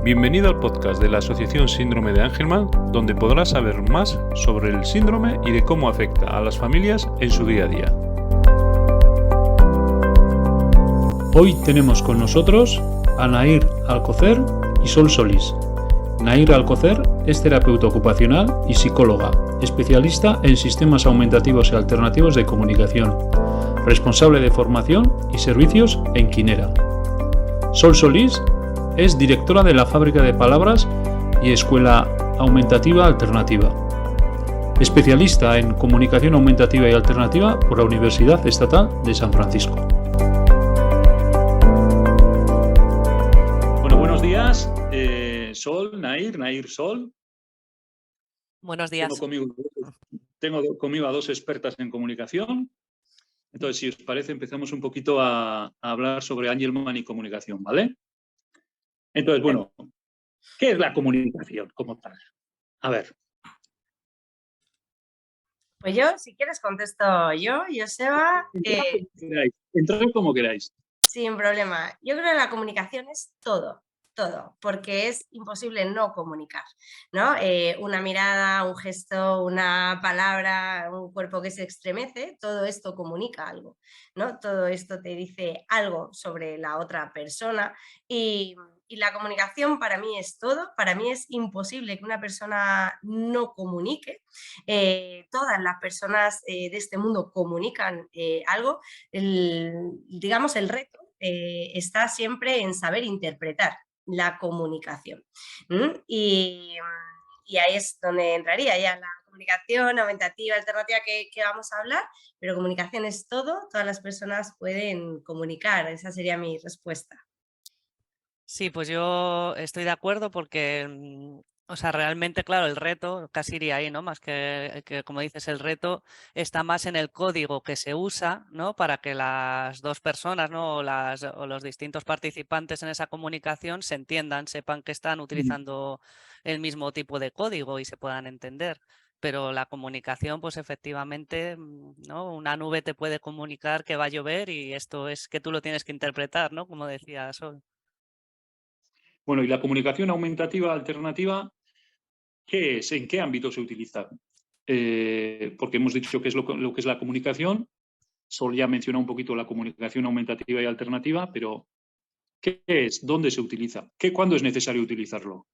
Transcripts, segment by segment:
Bienvenido al podcast de la Asociación Síndrome de Angelman, donde podrás saber más sobre el síndrome y de cómo afecta a las familias en su día a día. Hoy tenemos con nosotros a Nair Alcocer y Sol Solís. Nair Alcocer es terapeuta ocupacional y psicóloga, especialista en sistemas aumentativos y alternativos de comunicación, responsable de formación y servicios en Quinera. Sol Solís es directora de la Fábrica de Palabras y Escuela Aumentativa Alternativa. Especialista en comunicación aumentativa y alternativa por la Universidad Estatal de San Francisco. Bueno, buenos días, Sol, Nair, Sol. Buenos días. Tengo conmigo a dos expertas en comunicación. Entonces, si os parece, empezamos un poquito a hablar sobre Angelman y comunicación, ¿vale? Entonces, bueno, ¿qué es la comunicación como tal? A ver. Pues yo, si quieres, contesto yo, Joseba. Entrad como queráis. Sin problema. Yo creo que la comunicación es todo, porque es imposible no comunicar, ¿no? Una mirada, un gesto, una palabra, un cuerpo que se estremece, todo esto comunica algo, ¿no? Todo esto te dice algo sobre la otra persona y la comunicación para mí es todo. Para mí es imposible que una persona no comunique. Todas las personas de este mundo comunican algo. Digamos, el reto está siempre en saber interpretar la comunicación. Y ahí es donde entraría ya la comunicación aumentativa, alternativa que vamos a hablar, pero comunicación es todo, todas las personas pueden comunicar, esa sería mi respuesta. Sí, pues yo estoy de acuerdo porque, realmente, claro, el reto casi iría ahí, ¿no? Más que, como dices, el reto está más en el código que se usa, ¿no? Para que las dos personas, ¿no? O los distintos participantes en esa comunicación se entiendan, sepan que están utilizando el mismo tipo de código y se puedan entender. Pero la comunicación, pues efectivamente, ¿no? Una nube te puede comunicar que va a llover y esto es que tú lo tienes que interpretar, ¿no? Como decía Sol. Bueno, y la comunicación aumentativa alternativa, ¿qué es? ¿En qué ámbito se utiliza? Porque hemos dicho que es lo que es la comunicación. Sol ya mencionó un poquito la comunicación aumentativa y alternativa, pero ¿qué es? ¿Dónde se utiliza? ¿Cuándo es necesario utilizarlo?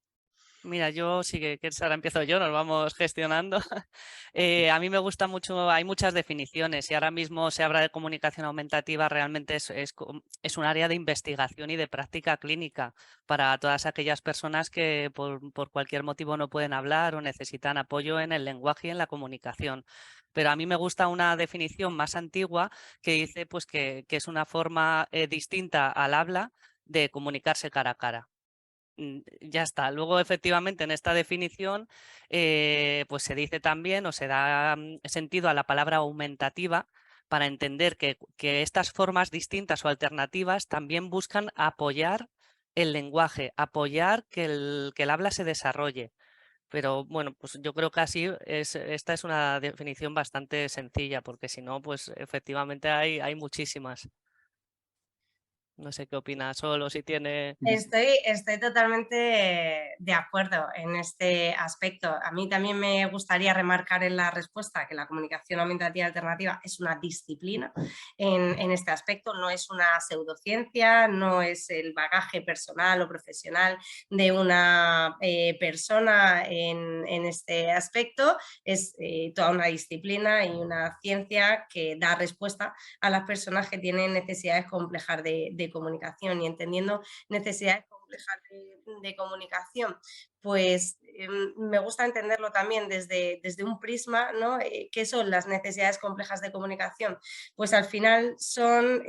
Mira, yo sí que ahora empiezo yo, nos vamos gestionando. A mí me gusta mucho, hay muchas definiciones y ahora mismo se habla de comunicación aumentativa, realmente es un área de investigación y de práctica clínica para todas aquellas personas que por cualquier motivo no pueden hablar o necesitan apoyo en el lenguaje y en la comunicación. Pero a mí me gusta una definición más antigua que dice pues, que es una forma distinta al habla de comunicarse cara a cara. Ya está. Luego, efectivamente, en esta definición, pues se dice también o se da sentido a la palabra aumentativa para entender que estas formas distintas o alternativas también buscan apoyar el lenguaje, apoyar que el habla se desarrolle. Pero bueno, pues yo creo que así esta es una definición bastante sencilla, porque si no, pues efectivamente hay muchísimas. No sé qué opinas, Solo si tiene... Estoy totalmente de acuerdo en este aspecto. A mí también me gustaría remarcar en la respuesta que la comunicación aumentativa alternativa es una disciplina en este aspecto, no es una pseudociencia, no es el bagaje personal o profesional de una persona en este aspecto, es toda una disciplina y una ciencia que da respuesta a las personas que tienen necesidades complejas de comunicación y entendiendo necesidades complejas de comunicación, pues me gusta entenderlo también desde un prisma, ¿no? ¿Qué son las necesidades complejas de comunicación? Pues al final son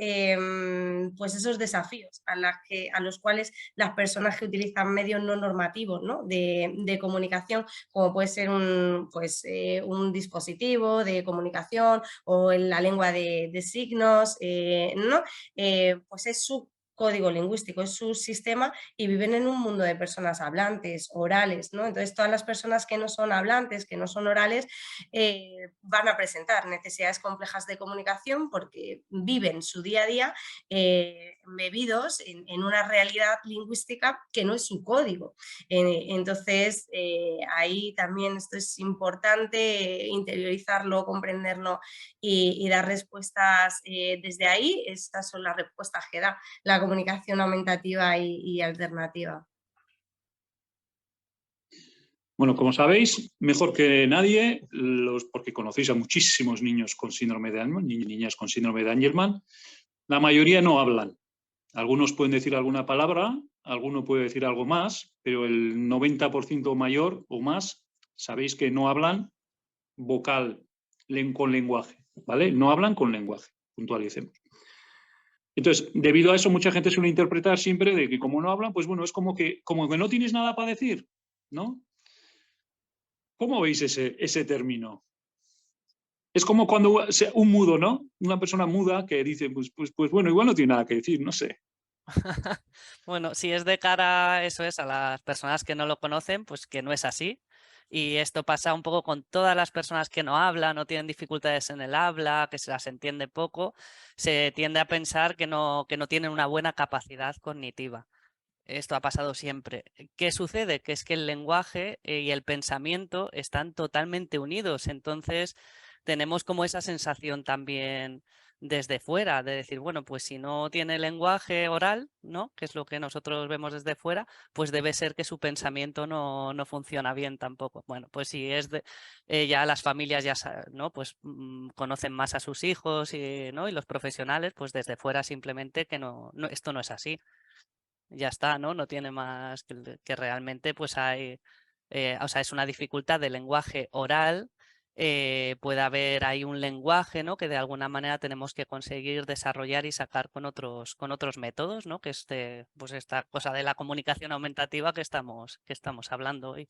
pues esos desafíos a los cuales las personas que utilizan medios no normativos, ¿no? de comunicación, como puede ser un dispositivo de comunicación o en la lengua de signos, ¿no? Pues es su código lingüístico, es su sistema y viven en un mundo de personas hablantes, orales, ¿no? Entonces todas las personas que no son hablantes, que no son orales, van a presentar necesidades complejas de comunicación porque viven su día a día embebidos en una realidad lingüística que no es su código. Entonces, ahí también esto es importante, interiorizarlo, comprenderlo y dar respuestas desde ahí. Estas son las respuestas que da la comunicación aumentativa y alternativa. Bueno, como sabéis, mejor que nadie, porque conocéis a muchísimos niños con síndrome de Angelman, niñas con síndrome de Angelman, la mayoría no hablan. Algunos pueden decir alguna palabra, alguno puede decir algo más, pero el 90% mayor o más, sabéis que no hablan vocal con lenguaje, ¿vale? No hablan con lenguaje, puntualicemos. Entonces, debido a eso, mucha gente suele interpretar siempre de que como no hablan, pues bueno, es como que no tienes nada para decir, ¿no? ¿Cómo veis ese término? Es como cuando un mudo, ¿no? Una persona muda que dice, pues bueno, igual no tiene nada que decir, no sé. Bueno, si es de cara, eso es, a las personas que no lo conocen, pues que no es así. Y esto pasa un poco con todas las personas que no hablan, no tienen dificultades en el habla, que se las entiende poco, se tiende a pensar que no tienen una buena capacidad cognitiva. Esto ha pasado siempre. ¿Qué sucede? Que es que el lenguaje y el pensamiento están totalmente unidos. Entonces, tenemos como esa sensación también desde fuera, de decir, bueno, pues si no tiene lenguaje oral, ¿no? Que es lo que nosotros vemos desde fuera, pues debe ser que su pensamiento no funciona bien tampoco. Bueno, pues si es ya las familias ya ¿no? Pues conocen más a sus hijos ¿no? Y los profesionales, pues desde fuera simplemente que esto no es así. Ya está, ¿no? No tiene más que realmente pues hay, o sea, es una dificultad de lenguaje oral. Puede haber ahí un lenguaje, ¿no? Que de alguna manera tenemos que conseguir desarrollar y sacar con otros métodos, ¿no? Que pues esta cosa de la comunicación aumentativa que estamos hablando hoy.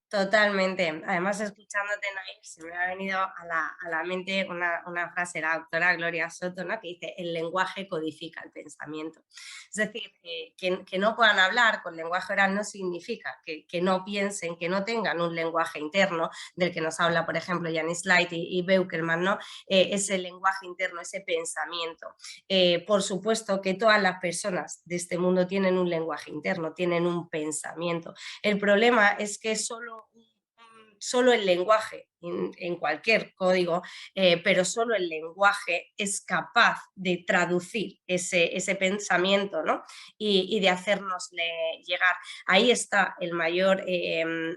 Totalmente. Además, escuchándote, Nair, se me ha venido a la mente una frase de la doctora Gloria Soto, ¿no? Que dice, el lenguaje codifica el pensamiento. Es decir, que no puedan hablar con lenguaje oral no significa que no piensen, que no tengan un lenguaje interno del que nos habla, por ejemplo, Janis Light y Beukelman, ¿no? Ese lenguaje interno, ese pensamiento. Por supuesto que todas las personas de este mundo tienen un lenguaje interno, tienen un pensamiento. El problema es que solo el lenguaje, en cualquier código, pero solo el lenguaje es capaz de traducir ese pensamiento, ¿no? y de hacernosle llegar. Ahí está el mayor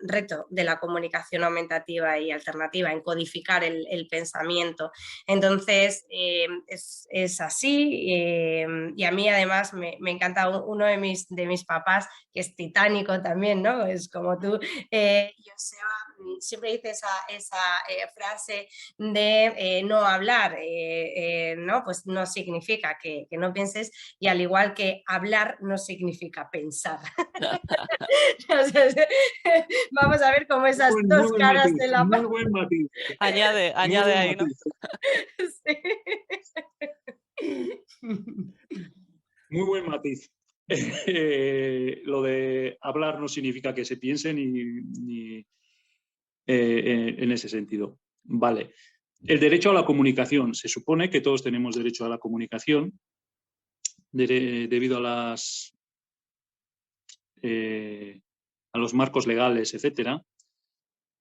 reto de la comunicación aumentativa y alternativa, en codificar el pensamiento. Entonces, es así, y a mí además me encanta uno de mis papás, que es titánico también, ¿no? Es como tú, Joseba, siempre dice esa frase de no hablar, ¿no? Pues no significa que no pienses, y al igual que hablar no significa pensar. Vamos a ver cómo esas dos caras matiz, de la muy buen matiz. Añade ahí, ¿no? Sí. Muy buen matiz. Lo de hablar no significa que se piense ni en ese sentido. Vale. El derecho a la comunicación. Se supone que todos tenemos derecho a la comunicación debido a los marcos legales, etcétera,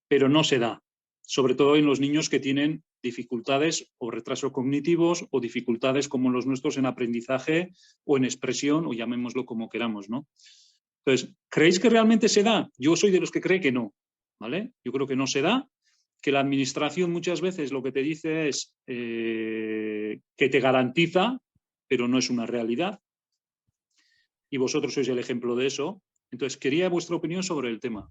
pero no se da, sobre todo en los niños que tienen dificultades o retrasos cognitivos o dificultades como los nuestros en aprendizaje o en expresión, o llamémoslo como queramos, ¿no? Entonces, ¿creéis que realmente se da? Yo soy de los que cree que no, ¿vale? Yo creo que no se da, que la administración muchas veces lo que te dice es que te garantiza, pero no es una realidad. Y vosotros sois el ejemplo de eso. Entonces, quería vuestra opinión sobre el tema.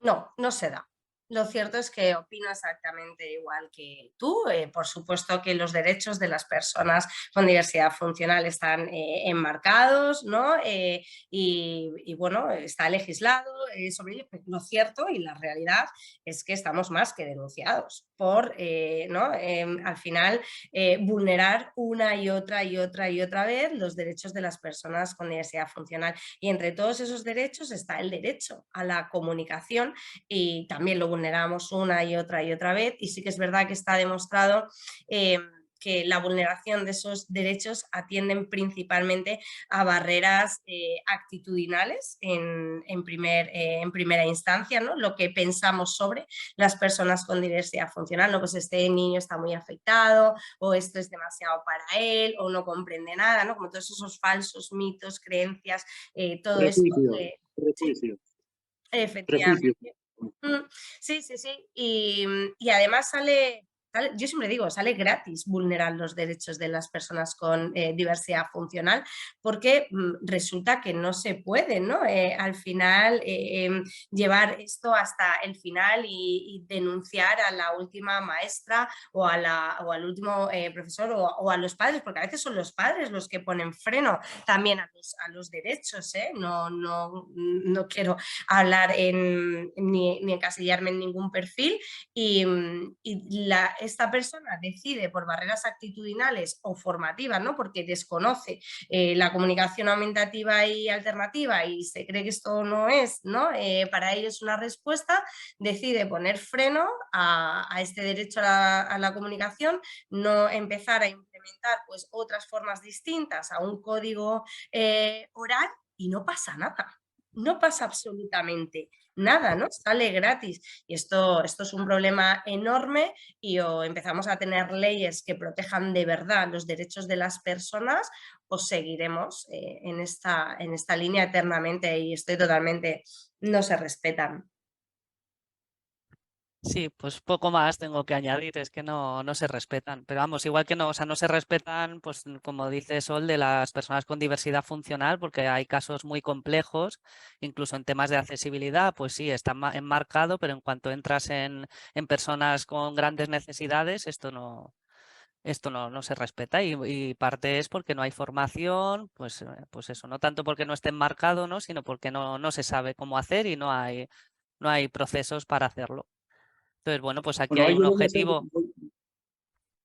No, no se da. Lo cierto es que opino exactamente igual que tú. Por supuesto que los derechos de las personas con diversidad funcional están enmarcados, ¿no? Y bueno, está legislado sobre ello. Lo cierto y la realidad es que estamos más que denunciados por, ¿no? Al final, vulnerar una y otra vez los derechos de las personas con diversidad funcional. Y entre todos esos derechos está el derecho a la comunicación, y también lo vulneramos una y otra vez, y sí que es verdad que está demostrado que la vulneración de esos derechos atienden principalmente a barreras actitudinales en primera instancia, ¿no? Lo que pensamos sobre las personas con diversidad funcional, ¿no? Pues este niño está muy afectado, o esto es demasiado para él, o no comprende nada, ¿no? Como todos esos falsos mitos, creencias, todo esto. Prejuicios, Sí, prejuicios, prejuicios. efectivamente. Sí, sí, sí. Y además yo siempre digo, sale gratis vulnerar los derechos de las personas con diversidad funcional, porque resulta que no se puede, ¿no? Al final, llevar esto hasta el final y denunciar a la última maestra o al último profesor o a los padres, porque a veces son los padres los que ponen freno también a los derechos, ¿eh? No quiero hablar ni encasillarme en ningún perfil, y esta persona decide por barreras actitudinales o formativas, ¿no? Porque desconoce la comunicación aumentativa y alternativa y se cree que esto no es, ¿no? Para ellos una respuesta, decide poner freno a este derecho a la comunicación, no empezar a implementar pues, otras formas distintas a un código oral, y no pasa nada. No pasa absolutamente nada, ¿no? Sale gratis. Y esto es un problema enorme, y o empezamos a tener leyes que protejan de verdad los derechos de las personas, o seguiremos en esta línea eternamente, y estoy totalmente, no se respetan. Sí, pues poco más tengo que añadir, es que no se respetan. Pero vamos, igual que no, o sea, no se respetan, pues como dice Sol, de las personas con diversidad funcional, porque hay casos muy complejos, incluso en temas de accesibilidad, pues sí, está enmarcado, pero en cuanto entras en personas con grandes necesidades, esto no se respeta, y parte es porque no hay formación, pues eso, no tanto porque no esté enmarcado, ¿no? Sino porque no se sabe cómo hacer y no hay procesos para hacerlo. Entonces, bueno, pues aquí Bueno, hay ahí un yo objetivo.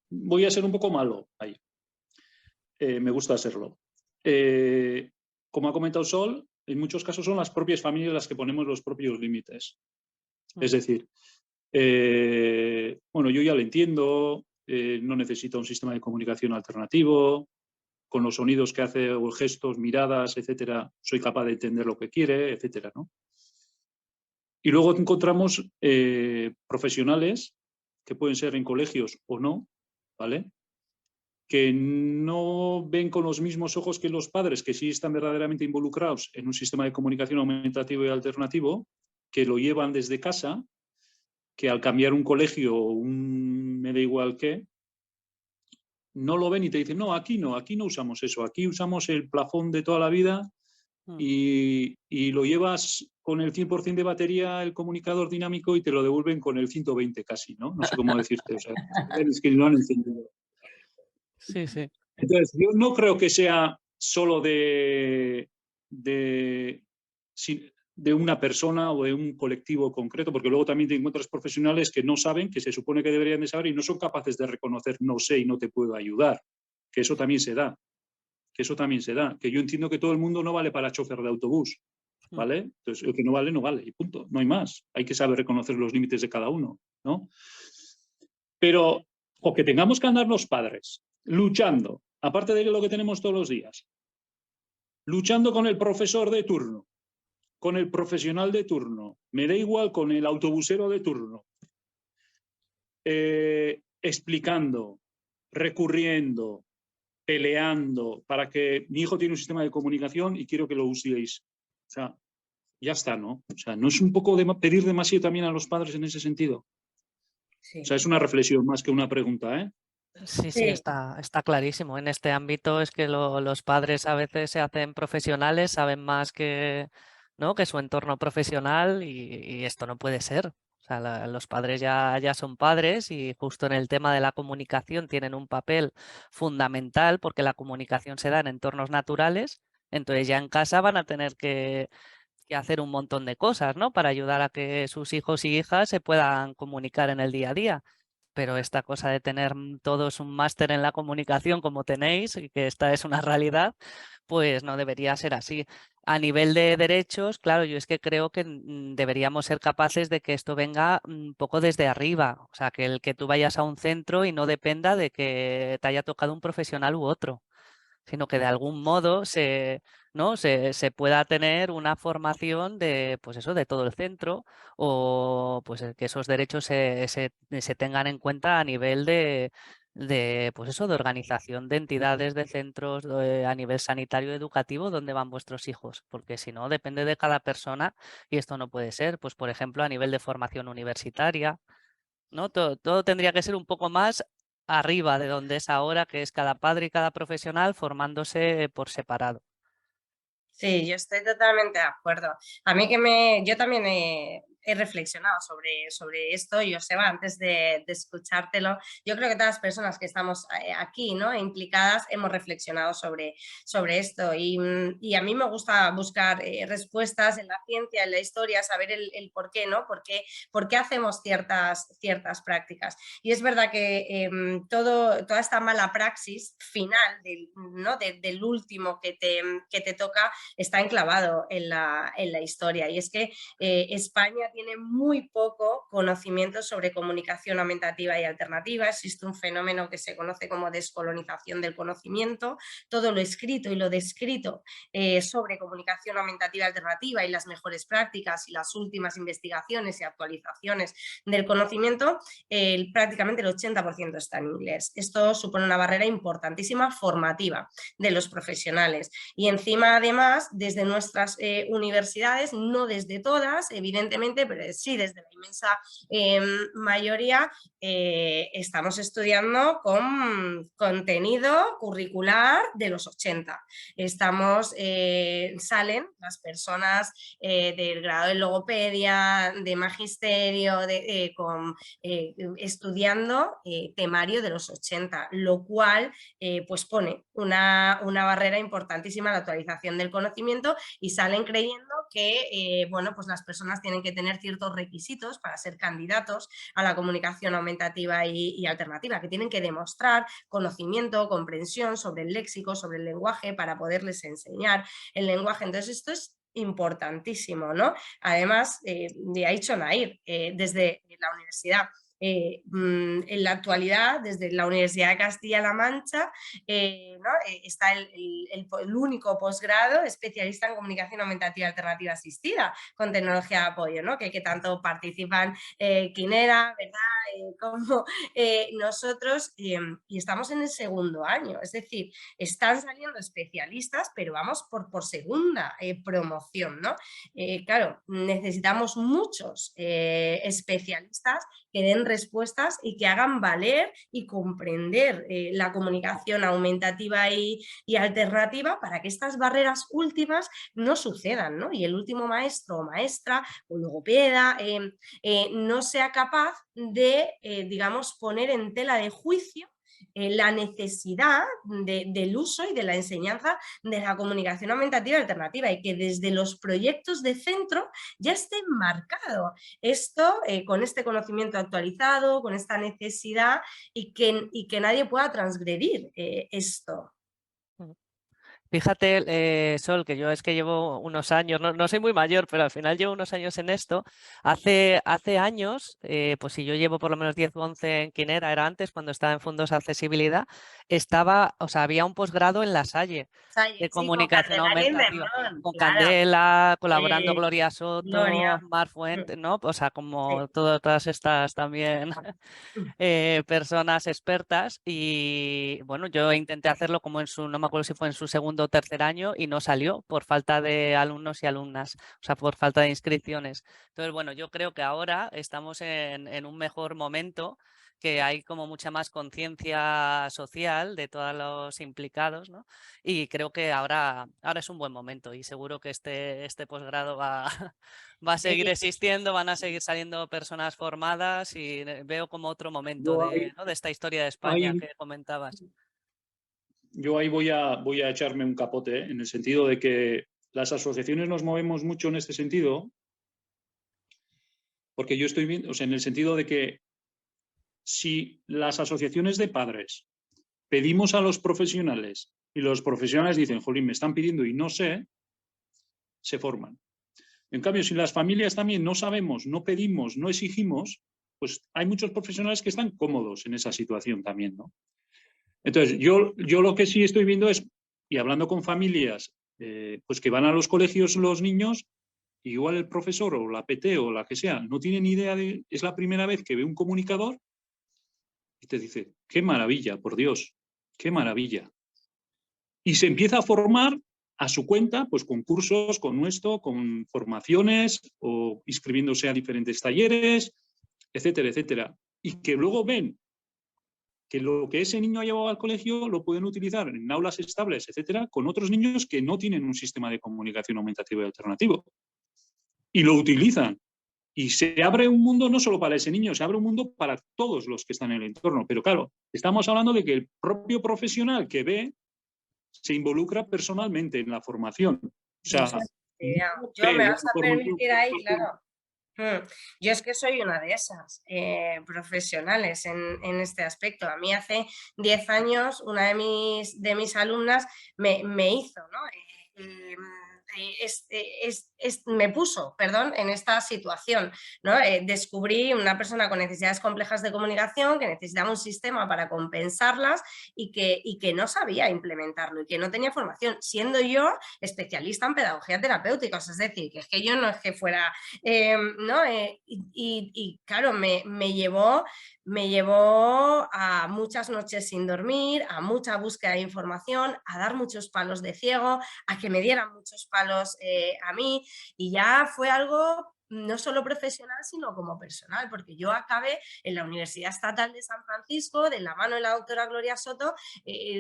voy a ser un poco malo ahí. Me gusta serlo. Como ha comentado Sol, en muchos casos son las propias familias las que ponemos los propios límites. Es decir, bueno, yo ya lo entiendo, no necesita un sistema de comunicación alternativo, con los sonidos que hace, o gestos, miradas, etcétera, soy capaz de entender lo que quiere, etcétera, ¿no? Y luego encontramos profesionales, que pueden ser en colegios o no, ¿vale?, que no ven con los mismos ojos que los padres, que sí están verdaderamente involucrados en un sistema de comunicación aumentativo y alternativo, que lo llevan desde casa, que al cambiar un colegio o me da igual qué, no lo ven y te dicen, no, aquí no usamos eso, aquí usamos el plafón de toda la vida y lo llevas con el 100% de batería, el comunicador dinámico, y te lo devuelven con el 120 casi, ¿no? No sé cómo decirte, o sea, es que no han encendido. Sí, sí. Entonces, yo no creo que sea solo de una persona o de un colectivo concreto, porque luego también te encuentras profesionales que no saben, que se supone que deberían de saber, y no son capaces de reconocer, no sé y no te puedo ayudar, que eso también se da. Que yo entiendo que todo el mundo no vale para chofer de autobús, ¿vale? Entonces, el que no vale, y punto, no hay más. Hay que saber reconocer los límites de cada uno, ¿no? Pero, o que tengamos que andar los padres luchando, aparte de lo que tenemos todos los días, luchando con el profesor de turno, con el profesional de turno, me da igual, con el autobusero de turno, explicando, recurriendo, peleando para que mi hijo tiene un sistema de comunicación y quiero que lo uséis. O sea, ya está, ¿no? O sea, ¿no es un poco pedir demasiado también a los padres en ese sentido? Sí. O sea, es una reflexión más que una pregunta, ¿eh? Sí, Sí. está clarísimo. En este ámbito es que los padres a veces se hacen profesionales, saben más ¿no?, que su entorno profesional, y esto no puede ser. O sea, los padres ya son padres, y justo en el tema de la comunicación tienen un papel fundamental, porque la comunicación se da en entornos naturales. Entonces ya en casa van a tener que hacer un montón de cosas, ¿no?, para ayudar a que sus hijos y hijas se puedan comunicar en el día a día. pero esta cosa de tener todos un máster en la comunicación como tenéis, y que esta es una realidad, pues no debería ser así. A nivel de derechos, claro, yo es que creo que deberíamos ser capaces de que esto venga un poco desde arriba, o sea, que el que tú vayas a un centro y no dependa de que te haya tocado un profesional u otro, sino que de algún modo ¿no? se pueda tener una formación de, pues eso, de todo el centro, o pues que esos derechos se tengan en cuenta a nivel pues eso, de organización de entidades, de centros, a nivel sanitario educativo, donde van vuestros hijos, porque si no, depende de cada persona y esto no puede ser. Pues por ejemplo, a nivel de formación universitaria, ¿no? Todo tendría que ser un poco más arriba de donde es ahora, que es cada padre y cada profesional formándose por separado. Sí, yo estoy totalmente de acuerdo. A mí yo también he reflexionado sobre esto, Joseba, antes de escuchártelo. Yo creo que todas las personas que estamos aquí, ¿no?, implicadas, hemos reflexionado sobre esto. Y a mí me gusta buscar respuestas en la ciencia, en la historia, saber el por qué, ¿no? ¿Por qué hacemos ciertas prácticas? Y es verdad que toda esta mala praxis final ¿no?, del último que te toca, está enclavado en la historia, y es que España tiene muy poco conocimiento sobre comunicación aumentativa y alternativa. Existe un fenómeno que se conoce como descolonización del conocimiento. Todo lo escrito y lo descrito sobre comunicación aumentativa y alternativa y las mejores prácticas y las últimas investigaciones y actualizaciones del conocimiento, prácticamente el 80% está en inglés. Esto supone una barrera importantísima formativa de los profesionales, y encima, además, desde nuestras universidades, no desde todas, evidentemente, pero sí desde la inmensa mayoría, estamos estudiando con contenido curricular de los 80. Salen las personas del grado de logopedia, de magisterio, estudiando temario de los 80, lo cual pues pone una barrera importantísima a la actualización del conocimiento, y salen creyendo que bueno, pues las personas tienen que tener ciertos requisitos para ser candidatos a la comunicación aumentativa y alternativa, que tienen que demostrar conocimiento, comprensión sobre el léxico, sobre el lenguaje, para poderles enseñar el lenguaje. Entonces esto es importantísimo, ¿no? Además, ha dicho Nair, desde la universidad, en la actualidad, desde la Universidad de Castilla-La Mancha, ¿no?, está el único posgrado especialista en comunicación aumentativa alternativa asistida con tecnología de apoyo, ¿no?, que tanto participan Quinera, ¿verdad?, como nosotros, y estamos en el segundo año. Es decir, están saliendo especialistas, pero vamos por segunda promoción, ¿no? Claro, necesitamos muchos especialistas que den respuestas y que hagan valer y comprender la comunicación aumentativa y alternativa, para que estas barreras últimas no sucedan, ¿no? Y el último maestro o maestra o logopeda no sea capaz de, digamos, poner en tela de juicio la necesidad del uso y de la enseñanza de la comunicación aumentativa y alternativa, y que desde los proyectos de centro ya esté marcado esto, con este conocimiento actualizado, con esta necesidad, y que nadie pueda transgredir esto. Fíjate, Sol, que yo es que llevo unos años, no soy muy mayor, pero al final llevo unos años en esto. Hace años, pues si yo llevo por lo menos 10 o 11 en Quinera, era antes, cuando estaba en Fondos de Accesibilidad, había un posgrado en La Salle de Sí, con comunicación Candelaria aumentativa, Invernón, con claro. Candela, colaborando Gloria Gloria. Soto, Mar Fuentes, ¿no? O sea, como Sí. todas estas también personas expertas, y bueno, yo intenté hacerlo como no me acuerdo si fue en su segundo o tercer año, y no salió por falta de alumnos y alumnas, o sea, por falta de inscripciones. Entonces, bueno, yo creo que ahora estamos en un mejor momento, que hay como mucha más conciencia social de todos los implicados, ¿no? Y creo que ahora es un buen momento, y seguro que este posgrado va a seguir existiendo, van a seguir saliendo personas formadas, y veo como otro momento ¿no?, de esta historia de España que comentabas. Yo ahí voy a echarme un capote, en el sentido de que las asociaciones nos movemos mucho en este sentido, porque yo estoy viendo, o sea, en el sentido de que si las asociaciones de padres pedimos a los profesionales y los profesionales dicen, jolín, me están pidiendo y no sé, se forman. En cambio, si las familias también no sabemos, no pedimos, no exigimos, pues hay muchos profesionales que están cómodos en esa situación también, ¿no? Entonces, yo lo que sí estoy viendo es, y hablando con familias, pues que van a los colegios los niños, igual el profesor o la PT o la que sea, no tiene ni idea de, es la primera vez que ve un comunicador y te dice, qué maravilla, por Dios, qué maravilla. Y se empieza a formar a su cuenta, pues con cursos, con esto, con formaciones o inscribiéndose a diferentes talleres, etcétera, etcétera. Y que luego ven que lo que ese niño ha llevado al colegio lo pueden utilizar en aulas estables, etcétera, con otros niños que no tienen un sistema de comunicación aumentativa y alternativo. Y lo utilizan. Y se abre un mundo no solo para ese niño, se abre un mundo para todos los que están en el entorno. Pero claro, estamos hablando de que el propio profesional que ve se involucra personalmente en la formación. O sea, yo me vas a permitir ahí, claro. Yo es que soy una de esas profesionales en este aspecto. A mí hace 10 años una de mis alumnas me hizo, ¿no? Me puso, perdón, en esta situación, ¿no? Descubrí una persona con necesidades complejas de comunicación que necesitaba un sistema para compensarlas y que no sabía implementarlo y que no tenía formación, siendo yo especialista en pedagogía terapéutica. O sea, es decir, que es que yo no es que fuera, ¿no? Y claro, me llevó a muchas noches sin dormir, a mucha búsqueda de información, a dar muchos palos de ciego, a que me dieran muchos palos a mí, y ya fue algo no solo profesional, sino como personal, porque yo acabé en la Universidad Estatal de San Francisco, de la mano de la doctora Gloria Soto,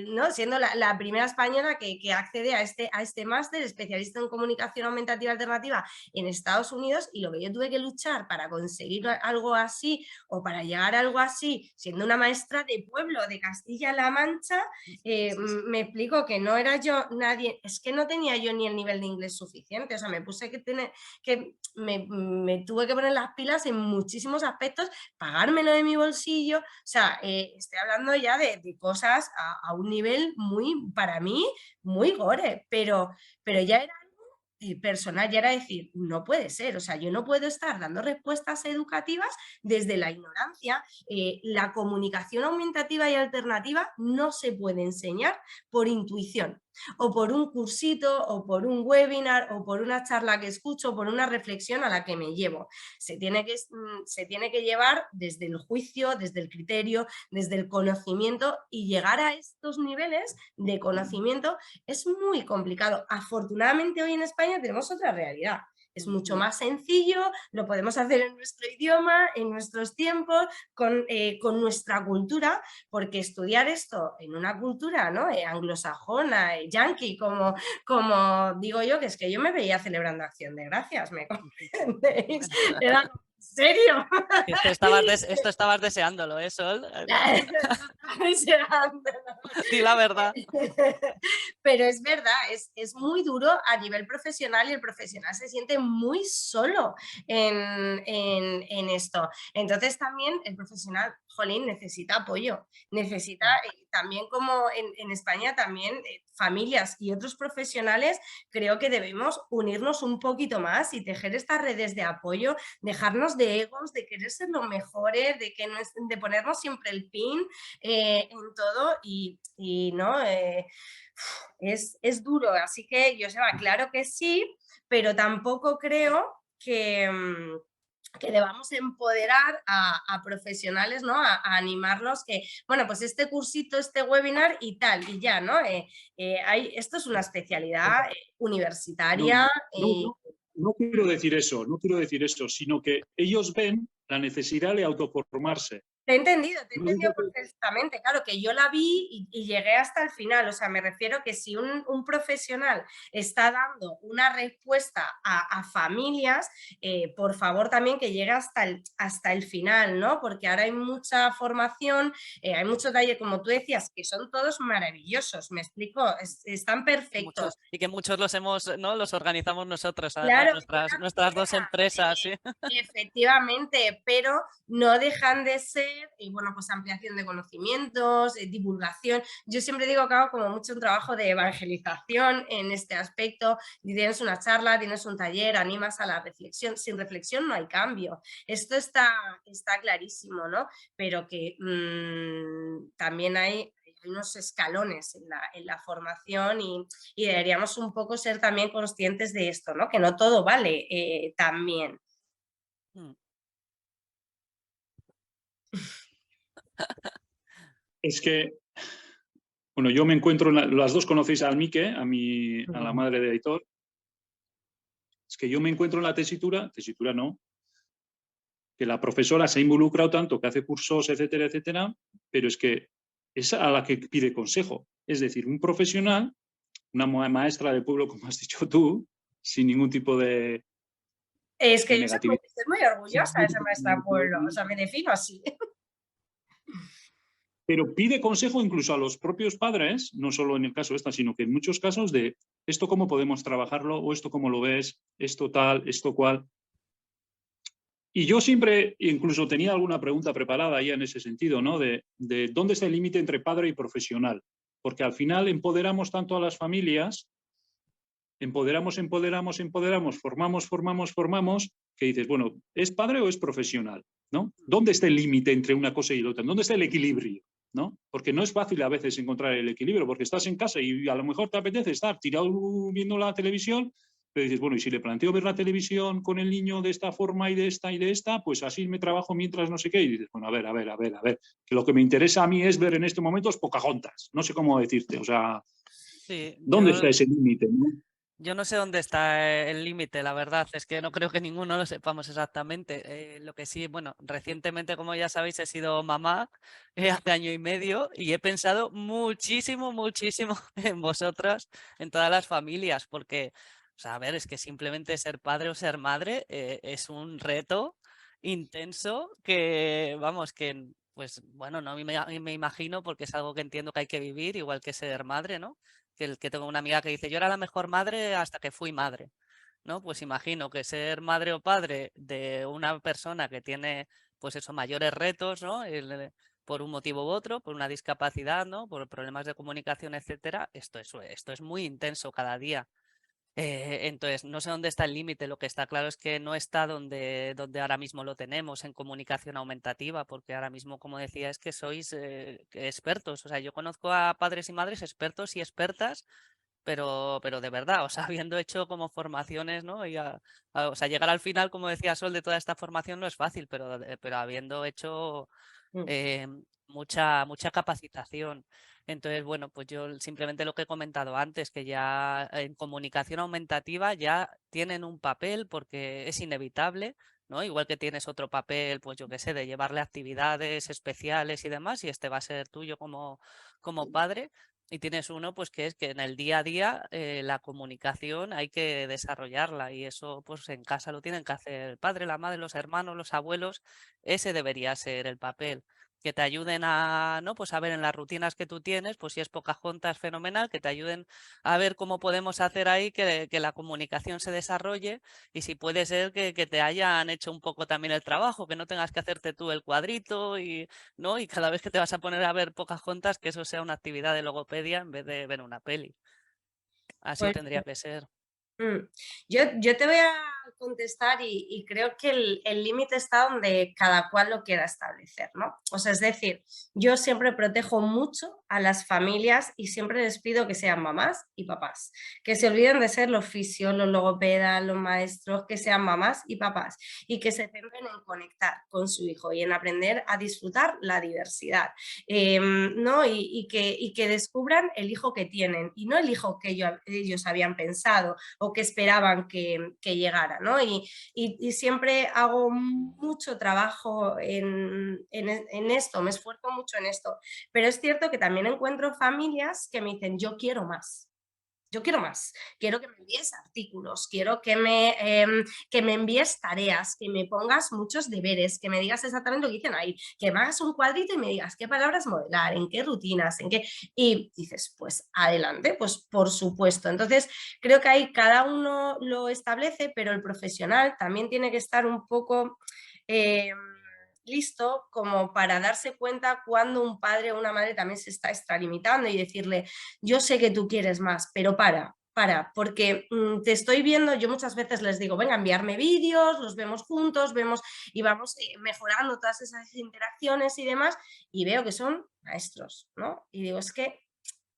¿no? Siendo la primera española que accede a este máster, especialista en comunicación aumentativa alternativa en Estados Unidos, y lo que yo tuve que luchar para conseguir algo así, o para llegar a algo así, siendo una maestra de pueblo de Castilla-La Mancha, me explico que no era yo nadie, es que no tenía yo ni el nivel de inglés suficiente. O sea, me tuve que poner las pilas en muchísimos aspectos, pagármelo de mi bolsillo. O sea, estoy hablando ya de cosas a un nivel muy, para mí, muy gore, pero ya era personal, ya era decir, no puede ser, o sea, yo no puedo estar dando respuestas educativas desde la ignorancia. La comunicación aumentativa y alternativa no se puede enseñar por intuición, o por un cursito, o por un webinar, o por una charla que escucho, o por una reflexión a la que me llevo. Se tiene que llevar desde el juicio, desde el criterio, desde el conocimiento, y llegar a estos niveles de conocimiento es muy complicado. Afortunadamente hoy en España tenemos otra realidad. Es mucho más sencillo, lo podemos hacer en nuestro idioma, en nuestros tiempos, con nuestra cultura, porque estudiar esto en una cultura, ¿no? Anglosajona, yankee, como digo yo, que es que yo me veía celebrando Acción de Gracias, ¿me comprendéis? Era... ¿En serio? Esto estabas deseándolo, ¿eh, Sol? Di la verdad. Pero es verdad, es muy duro a nivel profesional, y el profesional se siente muy solo en esto. Entonces también el profesional, jolín, necesita apoyo, necesita también, como en España también, familias y otros profesionales, creo que debemos unirnos un poquito más y tejer estas redes de apoyo, dejarnos de egos, de querer ser los mejores, de ponernos siempre el pin en todo, y no, es duro. Así que, Joseba, claro que sí, pero tampoco creo que debamos empoderar a profesionales, ¿no? A animarlos, que, bueno, pues este cursito, este webinar y tal, y ya, ¿no? Esto es una especialidad universitaria. No quiero decir eso, sino que ellos ven la necesidad de autoformarse. Te he entendido perfectamente. Claro, que yo la vi y llegué hasta el final. O sea, me refiero que si un profesional está dando una respuesta a familias, por favor también que llegue hasta el final, ¿no? Porque ahora hay mucha formación, hay mucho taller, como tú decías, que son todos maravillosos, ¿me explico? Están perfectos. Y que muchos los organizamos nosotros, claro, nuestras dos empresas. ¿Sí? Efectivamente, pero no dejan de ser aprender, bueno, pues ampliación de conocimientos, divulgación. Yo siempre digo que hago como mucho un trabajo de evangelización en este aspecto. Tienes una charla, tienes un taller, animas a la reflexión. Sin reflexión no hay cambio. Esto está clarísimo, ¿no? Pero que también hay unos escalones en la formación y deberíamos un poco ser también conscientes de esto, ¿no? Que no todo vale también. Es que, bueno, yo me encuentro, las dos conocéis a Mike, a la madre de Aitor. Es que yo me encuentro en la tesitura no, que la profesora se ha involucrado tanto, que hace cursos, etcétera, etcétera, pero es que es a la que pide consejo. Es decir, un profesional, una maestra de pueblo, como has dicho tú, sin ningún tipo de... Es que yo estoy muy orgullosa de ser maestra de pueblo, o sea, me defino así. Pero pide consejo incluso a los propios padres, no solo en el caso esta, sino que en muchos casos de esto cómo podemos trabajarlo, o esto cómo lo ves, esto tal, esto cual. Y yo siempre incluso tenía alguna pregunta preparada ahí en ese sentido, ¿no? De dónde está el límite entre padre y profesional. Porque al final empoderamos tanto a las familias, empoderamos, formamos, que dices, bueno, ¿es padre o es profesional? ¿No? ¿Dónde está el límite entre una cosa y la otra? ¿Dónde está el equilibrio? ¿No? Porque no es fácil a veces encontrar el equilibrio, porque estás en casa y a lo mejor te apetece estar tirado viendo la televisión, pero dices, bueno, y si le planteo ver la televisión con el niño de esta forma y de esta, pues así me trabajo mientras no sé qué, y dices, bueno, a ver, que lo que me interesa a mí es ver en este momento es Pocahontas, no sé cómo decirte, o sea, sí, ¿dónde está ese límite? ¿No? Yo no sé dónde está el límite, la verdad, es que no creo que ninguno lo sepamos exactamente. Lo que sí, bueno, recientemente, como ya sabéis, he sido mamá hace año y medio y he pensado muchísimo en vosotras, en todas las familias, porque, o sea, a ver, es que simplemente ser padre o ser madre es un reto intenso que, vamos, que, pues, bueno, no me imagino porque es algo que entiendo que hay que vivir, igual que ser madre, ¿no? Que tengo una amiga que dice, yo era la mejor madre hasta que fui madre, ¿no? Pues imagino que ser madre o padre de una persona que tiene, pues eso, mayores retos, ¿no? Por un motivo u otro, por una discapacidad, ¿no? Por problemas de comunicación, etcétera, esto es muy intenso cada día. Entonces, no sé dónde está el límite, lo que está claro es que no está donde ahora mismo lo tenemos en comunicación aumentativa, porque ahora mismo, como decía, es que sois expertos, o sea, yo conozco a padres y madres expertos y expertas, pero de verdad, o sea, habiendo hecho como formaciones, ¿no? O sea, llegar al final, como decía Sol, de toda esta formación no es fácil, pero habiendo hecho mucha capacitación. Entonces, bueno, pues yo simplemente lo que he comentado antes, que ya en comunicación aumentativa ya tienen un papel porque es inevitable, ¿no? Igual que tienes otro papel, pues yo qué sé, de llevarle actividades especiales y demás, y este va a ser tuyo como padre. Y tienes uno, pues que es que en el día a día la comunicación hay que desarrollarla y eso pues en casa lo tienen que hacer el padre, la madre, los hermanos, los abuelos. Ese debería ser el papel. Que te ayuden a, ¿no? Pues a ver en las rutinas que tú tienes, pues si es Pocahontas, fenomenal, que te ayuden a ver cómo podemos hacer ahí que la comunicación se desarrolle y si puede ser que te hayan hecho un poco también el trabajo, que no tengas que hacerte tú el cuadrito y, ¿no? Y cada vez que te vas a poner a ver Pocahontas, que eso sea una actividad de logopedia en vez de ver una peli. Así Pues, tendría que ser. Yo te voy a contestar y creo que el límite está donde cada cual lo quiera establecer, ¿no? O sea, es decir, yo siempre protejo mucho a las familias y siempre les pido que sean mamás y papás, que se olviden de ser los fisios, los logopedas, los maestros, que sean mamás y papás y que se centren en conectar con su hijo y en aprender a disfrutar la diversidad, ¿no? Y que descubran el hijo que tienen y no el hijo que ellos habían pensado o que esperaban que llegara, ¿no? Y siempre hago mucho trabajo en esto, me esfuerzo mucho en esto, pero es cierto que también encuentro familias que me dicen, yo quiero más, quiero que me envíes artículos, quiero que me envíes tareas, que me pongas muchos deberes, que me digas exactamente lo que dicen ahí, que me hagas un cuadrito y me digas qué palabras modelar, en qué rutinas, en qué... Y dices, pues adelante, pues por supuesto. Entonces, creo que ahí cada uno lo establece, pero el profesional también tiene que estar un poco... listo como para darse cuenta cuando un padre o una madre también se está extralimitando y decirle, yo sé que tú quieres más, pero para, porque te estoy viendo, yo muchas veces les digo, venga, enviarme vídeos, los vemos juntos, vemos y vamos mejorando todas esas interacciones y demás, y veo que son maestros, ¿no? Y digo, es que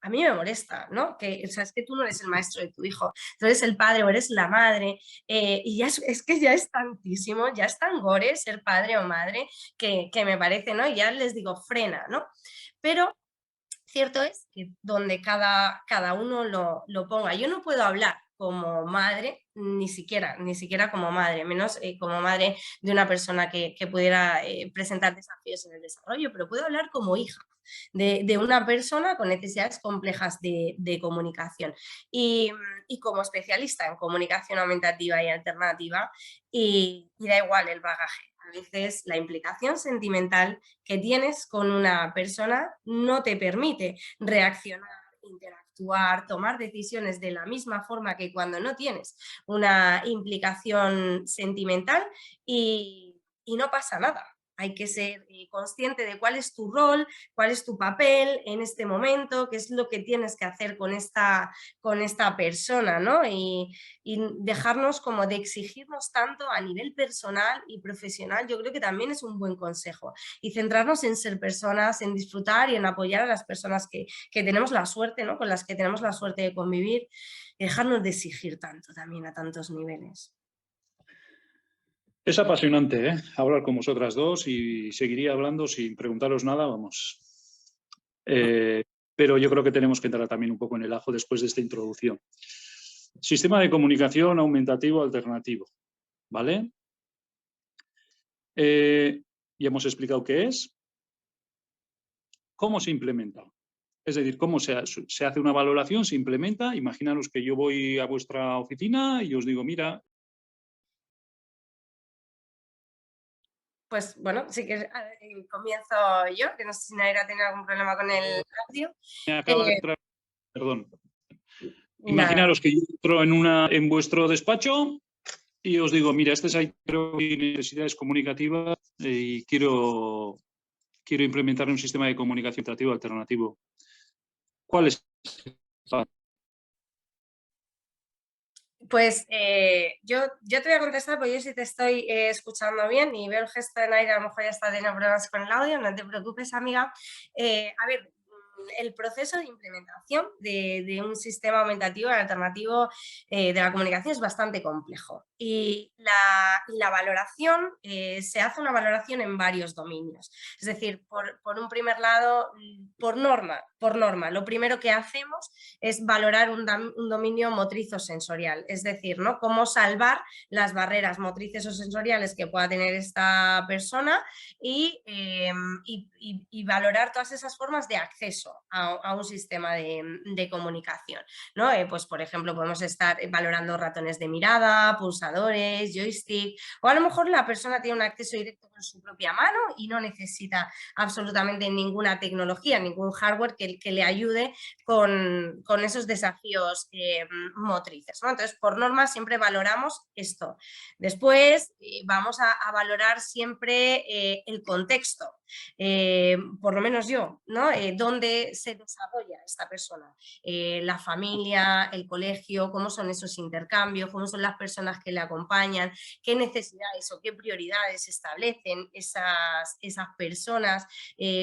a mí me molesta, ¿no? Que, o sea, es que tú no eres el maestro de tu hijo, tú eres el padre o eres la madre, y ya es que ya es tantísimo, ya es tan gore ser padre o madre que me parece, ¿no? Y ya les digo, frena, ¿no? Pero cierto es que donde cada uno lo ponga. Yo no puedo hablar como madre, ni siquiera como madre, menos como madre de una persona que pudiera presentar desafíos en el desarrollo, pero puedo hablar como hija de una persona con necesidades complejas de comunicación. Y como especialista en comunicación aumentativa y alternativa, y da igual el bagaje. A veces la implicación sentimental que tienes con una persona no te permite reaccionar, interactuar, tomar decisiones de la misma forma que cuando no tienes una implicación sentimental, y no pasa nada. Hay que ser consciente de cuál es tu rol, cuál es tu papel en este momento, qué es lo que tienes que hacer con esta persona, ¿no? Y dejarnos como de exigirnos tanto a nivel personal y profesional, yo creo que también es un buen consejo. Y centrarnos en ser personas, en disfrutar y en apoyar a las personas que tenemos la suerte, ¿no? Con las que tenemos la suerte de convivir, y dejarnos de exigir tanto también a tantos niveles. Es apasionante, ¿eh? Hablar con vosotras dos, y seguiría hablando sin preguntaros nada, vamos. Pero yo creo que tenemos que entrar también un poco en el ajo después de esta introducción. Sistema de comunicación aumentativo alternativo, ¿vale? Ya hemos explicado qué es, cómo se implementa. Es decir, cómo se hace una valoración, se implementa. Imaginaros que yo voy a vuestra oficina y os digo, mira... Pues bueno, sí que comienzo yo, que no sé si Naira tiene algún problema con el audio. Me acaba de entrar, perdón. Nada. Imaginaros que yo entro en vuestro despacho y os digo, mira, este es creo que necesidades comunicativas y quiero implementar un sistema de comunicación alternativo. ¿Cuál es? Pues yo te voy a contestar, porque yo sí te estoy escuchando bien y veo el gesto de Naira, a lo mejor ya está teniendo problemas con el audio, no te preocupes, amiga. A ver, el proceso de implementación de un sistema aumentativo y alternativo de la comunicación es bastante complejo. Y la valoración, se hace una valoración en varios dominios. Es decir, por un primer lado, por norma, lo primero que hacemos es valorar un dominio motriz o sensorial. Es decir, ¿no? Cómo salvar las barreras motrices o sensoriales que pueda tener esta persona y valorar todas esas formas de acceso a un sistema de comunicación, ¿no? Pues por ejemplo podemos estar valorando ratones de mirada, pulsadores, joystick, o a lo mejor la persona tiene un acceso directo con su propia mano y no necesita absolutamente ninguna tecnología, ningún hardware que le ayude con esos desafíos motrices, ¿no? Entonces, por norma siempre valoramos esto. Después vamos a valorar siempre el contexto. Por lo menos yo, ¿no? ¿Dónde se desarrolla esta persona? La familia, el colegio, cómo son esos intercambios, cómo son las personas que le acompañan, qué necesidades o qué prioridades establecen esas personas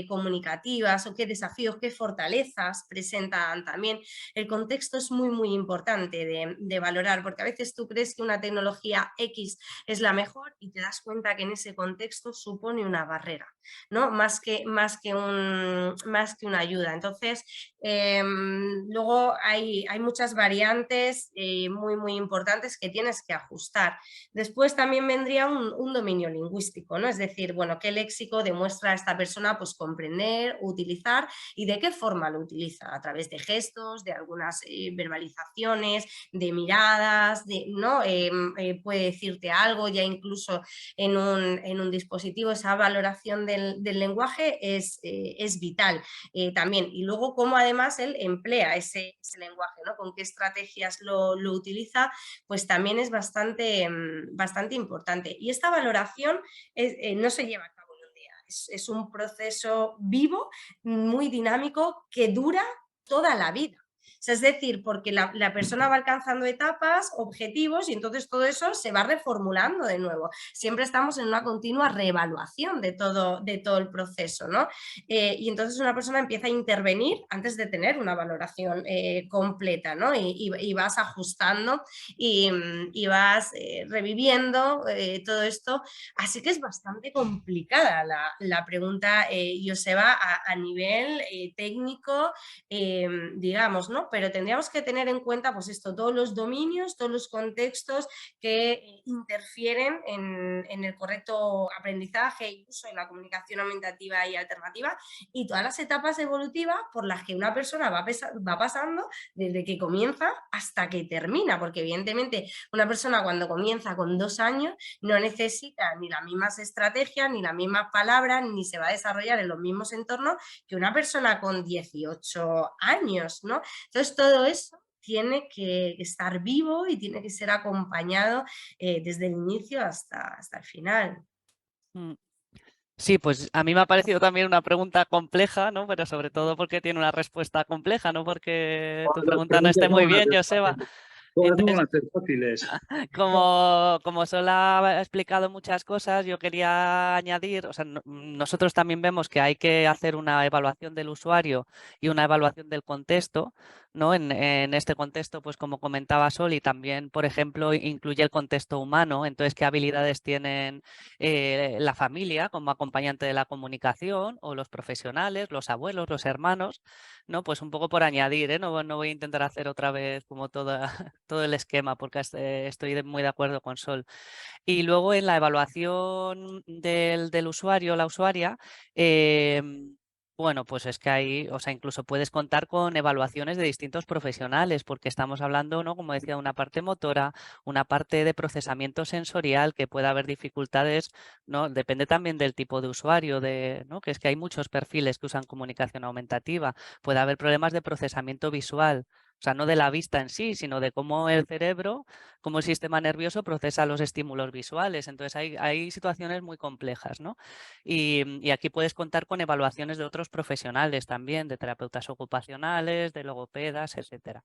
comunicativas, o qué desafíos, qué fortalezas presentan también. El contexto es muy, muy importante de valorar, porque a veces tú crees que una tecnología X es la mejor y te das cuenta que en ese contexto supone una barrera, ¿no? Más que una ayuda. Entonces, luego hay muchas variantes muy, muy importantes que tienes que ajustar. Después también vendría un dominio lingüístico, ¿no? Es decir, bueno, qué léxico demuestra a esta persona pues comprender, utilizar, y de qué forma lo utiliza, a través de gestos, de algunas verbalizaciones, de miradas, ¿no? Puede decirte algo, ya incluso en un dispositivo. Esa valoración del lenguaje es vital también. Y luego cómo además él emplea ese lenguaje, ¿no? Con qué estrategias lo utiliza, pues también es bastante importante. Y esta valoración no se lleva a cabo en un es un proceso vivo, muy dinámico, que dura toda la vida. O sea, es decir, porque la persona va alcanzando etapas, objetivos, y entonces todo eso se va reformulando de nuevo. Siempre estamos en una continua reevaluación de todo el proceso, ¿no? Y entonces una persona empieza a intervenir antes de tener una valoración completa, ¿no? Y vas ajustando y vas reviviendo todo esto. Así que es bastante complicada la pregunta, Joseba, a nivel técnico, digamos, ¿no? Pero tendríamos que tener en cuenta, pues esto, todos los dominios, todos los contextos que interfieren en el correcto aprendizaje y uso de la comunicación aumentativa y alternativa, y todas las etapas evolutivas por las que una persona va pasando desde que comienza hasta que termina, porque evidentemente una persona cuando comienza con 2 años no necesita ni las mismas estrategias, ni las mismas palabras, ni se va a desarrollar en los mismos entornos que una persona con 18 años, ¿no? Entonces todo eso tiene que estar vivo y tiene que ser acompañado desde el inicio hasta el final. Sí, pues a mí me ha parecido también una pregunta compleja, ¿no? Pero sobre todo porque tiene una respuesta compleja, no porque tu pregunta no esté muy bien, Joseba. Todas no van a ser fáciles. Como Sol ha explicado muchas cosas, yo quería añadir, o sea, nosotros también vemos que hay que hacer una evaluación del usuario y una evaluación del contexto, ¿no? En este contexto, pues como comentaba Sol, y también, por ejemplo, incluye el contexto humano, entonces qué habilidades tienen la familia como acompañante de la comunicación, o los profesionales, los abuelos, los hermanos, ¿no? Pues un poco por añadir, ¿eh? No voy a intentar hacer otra vez como todo el esquema, porque estoy muy de acuerdo con Sol. Y luego en la evaluación del usuario, la usuaria, bueno, pues es que ahí, o sea, incluso puedes contar con evaluaciones de distintos profesionales, porque estamos hablando, ¿no? Como decía, una parte motora, una parte de procesamiento sensorial, que puede haber dificultades, ¿no? Depende también del tipo de usuario, ¿no? Que es que hay muchos perfiles que usan comunicación aumentativa. Puede haber problemas de procesamiento visual. O sea, no de la vista en sí, sino de cómo el cerebro, cómo el sistema nervioso procesa los estímulos visuales. Entonces hay situaciones muy complejas, ¿no? Y aquí puedes contar con evaluaciones de otros profesionales también, de terapeutas ocupacionales, de logopedas, etcétera.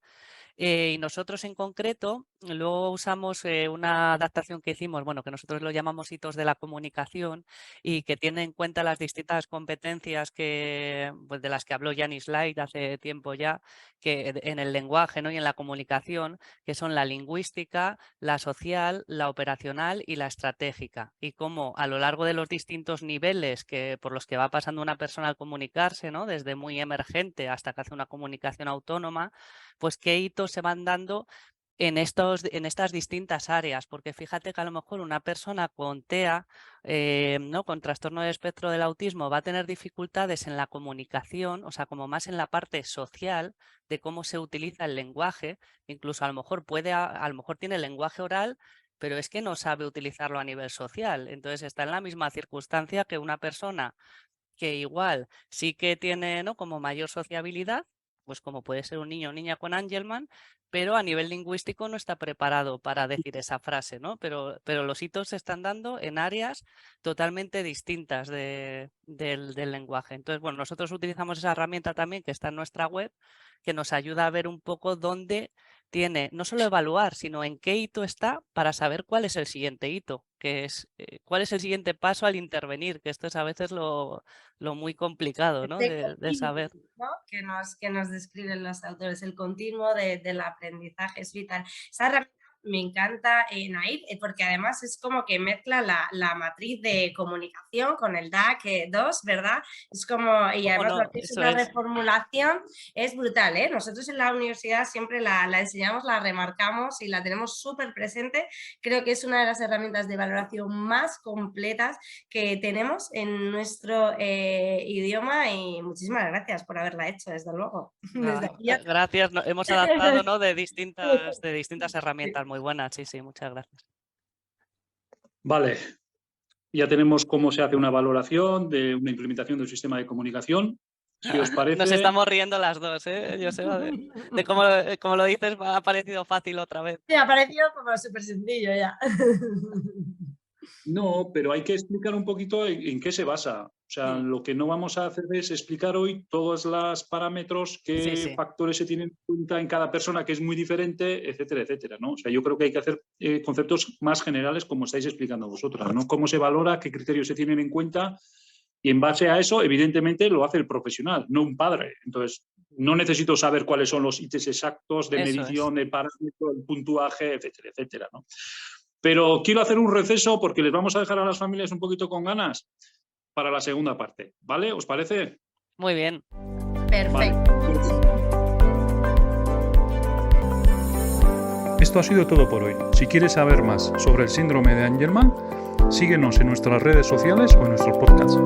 Y nosotros en concreto luego usamos una adaptación que hicimos, bueno, que nosotros lo llamamos hitos de la comunicación, y que tiene en cuenta las distintas competencias pues de las que habló Janis Light hace tiempo ya, que en el lenguaje, ¿no? Y en la comunicación, que son la lingüística, la social, la operacional y la estratégica, y cómo a lo largo de los distintos niveles por los que va pasando una persona al comunicarse, ¿no? Desde muy emergente hasta que hace una comunicación autónoma, pues qué hitos se van dando en estas distintas áreas, porque fíjate que a lo mejor una persona con TEA, ¿no? Con trastorno del espectro del autismo, va a tener dificultades en la comunicación, o sea, como más en la parte social de cómo se utiliza el lenguaje, incluso a lo mejor a lo mejor tiene el lenguaje oral, pero es que no sabe utilizarlo a nivel social. Entonces está en la misma circunstancia que una persona que igual sí que tiene, ¿no? Como mayor sociabilidad, pues como puede ser un niño o niña con Angelman, pero a nivel lingüístico no está preparado para decir esa frase, ¿no? Pero los hitos se están dando en áreas totalmente distintas del lenguaje. Entonces, bueno, nosotros utilizamos esa herramienta también que está en nuestra web, que nos ayuda a ver un poco dónde tiene, no solo evaluar, sino en qué hito está, para saber cuál es el siguiente hito, que es cuál es el siguiente paso al intervenir, que esto es a veces lo muy complicado, ¿no? de saber. ¿No? Que nos describen los autores, el continuo del aprendizaje es vital. Esa herramienta me encanta, Nair, porque además es como que mezcla la matriz de comunicación con el DAC 2, ¿verdad? Es como, y además No, lo que es una reformulación, es brutal, ¿eh? Nosotros en la universidad siempre la enseñamos, la remarcamos y la tenemos súper presente. Creo que es una de las herramientas de valoración más completas que tenemos en nuestro idioma, y muchísimas gracias por haberla hecho, desde luego. Gracias, hemos adaptado, ¿no? de distintas herramientas muy buenas, sí, muchas gracias. Vale, ya tenemos cómo se hace una valoración de una implementación del sistema de comunicación. Si os parece... Nos estamos riendo las dos, ¿eh? Joseba, de cómo lo dices, me ha parecido fácil otra vez. Me ha parecido como súper sencillo ya. No, pero hay que explicar un poquito en qué se basa. O sea, lo que no vamos a hacer es explicar hoy todos los parámetros, qué factores se tienen en cuenta en cada persona, que es muy diferente, etcétera, etcétera, ¿no? O sea, yo creo que hay que hacer conceptos más generales, como estáis explicando vosotras, ¿no? Cómo se valora, qué criterios se tienen en cuenta, y en base a eso, evidentemente, lo hace el profesional, no un padre. Entonces, no necesito saber cuáles son los ítems exactos de medición, de parámetro, el puntuaje, etcétera, etcétera, ¿no? Pero quiero hacer un receso porque les vamos a dejar a las familias un poquito con ganas para la segunda parte, ¿vale? ¿Os parece? Muy bien. Perfecto. Vale. Esto ha sido todo por hoy. Si quieres saber más sobre el síndrome de Angelman, síguenos en nuestras redes sociales o en nuestros podcasts.